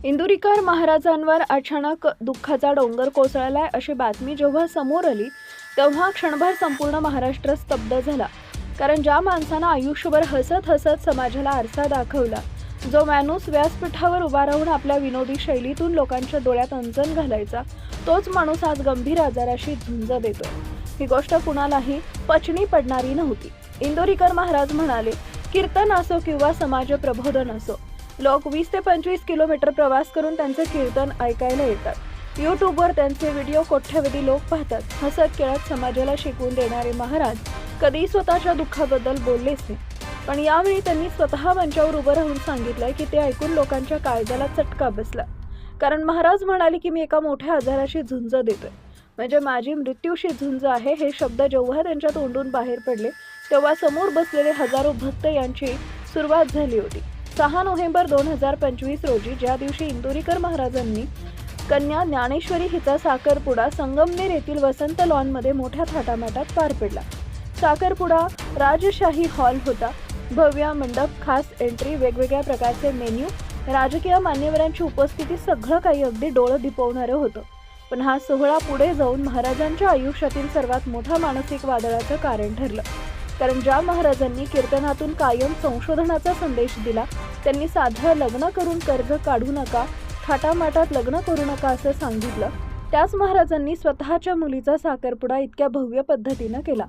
इंदुरीकर महाराजांवर अचानक दुःखाचा डोंगर कोसळलाय अशी बातमी जेव्हा समोर आली तेव्हा क्षणभर संपूर्ण महाराष्ट्र स्तब्ध झाला. कारण ज्या माणसानं आयुष्यभर हसत हसत समाजाला आरसा दाखवला, जो माणूस व्यासपीठावर उभा राहून आपल्या विनोदी शैलीतून लोकांच्या डोळ्यात अंजन घालायचा, तोच माणूस आज गंभीर आजाराशी झुंज देतोय. ही गोष्ट कुणालाही पचनी पडणारी नव्हती. इंदुरीकर महाराज म्हणाले, कीर्तन असो किंवा समाज प्रबोधन असो, लोक 20 ते 25 किलोमीटर प्रवास करून त्यांचे कीर्तन ऐकायला येतात. यूट्यूबवर त्यांचे व्हिडिओ कोट्यवधी लोक पाहतात. हसत खेळत समाजाला शिकवून देणारे महाराज कधी स्वतःच्या दुःखाबद्दल बोललेच नाही. पण यावेळी त्यांनी स्वतः मंचावर उभं राहून सांगितलंय की ते ऐकून लोकांच्या काळजाला चटका बसला. कारण महाराज म्हणाले की मी एका मोठ्या आजाराशी झुंज देतोय, म्हणजे माझी मृत्यूशी झुंज आहे. हे शब्द जेव्हा त्यांच्या तोंडून बाहेर पडले तेव्हा समोर बसलेले हजारो भक्त यांची सुरुवात झाली होती. 6 नोव्हेंबर 2025 रोजी, ज्या दिवशी इंदुरीकर महाराजांनी कन्या ज्ञानेश्वरी हिचा साखरपुडा संगमनेर येथील वसंत लॉनमध्ये मोठ्या थाटामाटात पार पडला. साखरपुडा राजशाही हॉल होता. भव्य मंडप, खास एंट्री, वेगवेगळ्या प्रकारचे मेन्यू, राजकीय मान्यवरांची उपस्थिती, सगळं काही अगदी डोळं दिपवणारं होतं. पण हा सोहळा पुढे जाऊन महाराजांच्या आयुष्यातील सर्वात मोठा मानसिक वादळाचं कारण ठरलं. कारण ज्या महाराजांनी कीर्तनातून कायम संशोधनाचा संदेश दिला, त्यांनी साधं लग्न करून कर्ज काढू नका, थाटामाटात लग्न करू नका असं सांगितलं, त्याच महाराजांनी स्वतःच्या मुलीचा साखरपुडा इतक्या भव्य पद्धतीनं केला.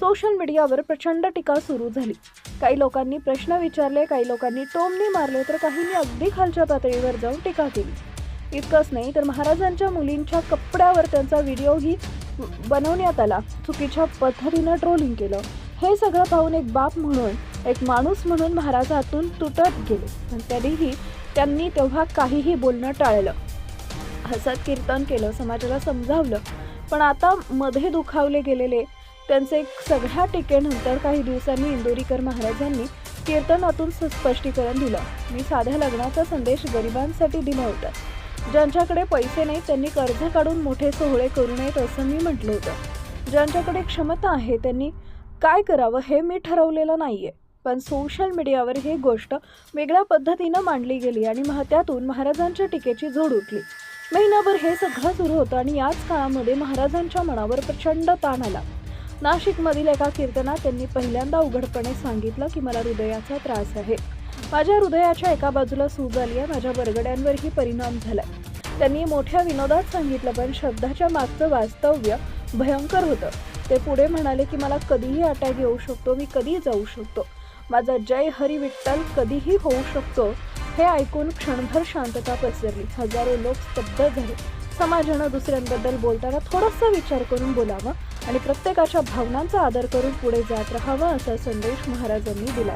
सोशल मीडियावर प्रचंड टीका सुरू झाली. काही लोकांनी प्रश्न विचारले, काही लोकांनी टोमणे मारले, तर काहींनी अगदी खालच्या पातळीवर जाऊन टीका केली. इतकंच नाही तर महाराजांच्या मुलींच्या कपड्यावर त्यांचा व्हिडिओही बनवण्यात आला. चुकीच्या पद्धतीनं ट्रोलिंग केलं. हे सगळं पाहून एक बाप म्हणून, एक माणूस म्हणून महाराज हातून तुटत गेले. पण तरीही त्यांनी तेव्हा काहीही बोलणं टाळलं. हसत कीर्तन केलं, समाजाला समजावलं. पण आता मध्ये दुखावले गेलेले त्यांचे सगळ्या टीकेनंतर काही दिवसांनी इंदुरीकर महाराजांनी कीर्तनातून स्पष्टीकरण दिलं. मी साध्या लग्नाचा संदेश गरिबांसाठी दिला होता. ज्यांच्याकडे पैसे नाहीत त्यांनी कर्ज काढून मोठे सोहळे करू नयेत असं मी म्हटलं होतं. ज्यांच्याकडे क्षमता आहे त्यांनी काय करावं हे मी ठरवलेलं नाहीये. पण सोशल मीडियावर ही गोष्ट वेगळ्या पद्धतीनं मांडली गेली आणि त्यातून महाराजांच्या टीकेची झोड उठली. महिनाभर हे सगळं सुरू होतं आणि याच काळामध्ये महाराजांच्या मनावर प्रचंड ताण आला. नाशिकमधील एका कीर्तनात त्यांनी पहिल्यांदा उघडपणे सांगितलं की मला हृदयाचा त्रास आहे. माझ्या हृदयाच्या एका बाजूला सूज आली आहे, माझ्या बरगड्यांवरही परिणाम झालाय. त्यांनी मोठ्या विनोदात सांगितलं, पण शब्दाच्या मागचं वास्तव्य भयंकर होतं. ते पुढे म्हणाले की मला कधीही अटॅक येऊ शकतो, मी कधीही जाऊ शकतो, माझा जय हरी विठ्ठल कधीही होऊ शकतो. हे ऐकून क्षणभर शांतता पसरली. हजारो लोक स्तब्ध झाले. समाजानं दुसऱ्यांबद्दल बोलताना थोडासा विचार करून बोलावा आणि प्रत्येकाच्या भावनांचा आदर करून पुढे जात राहावं असा संदेश महाराजांनी दिला.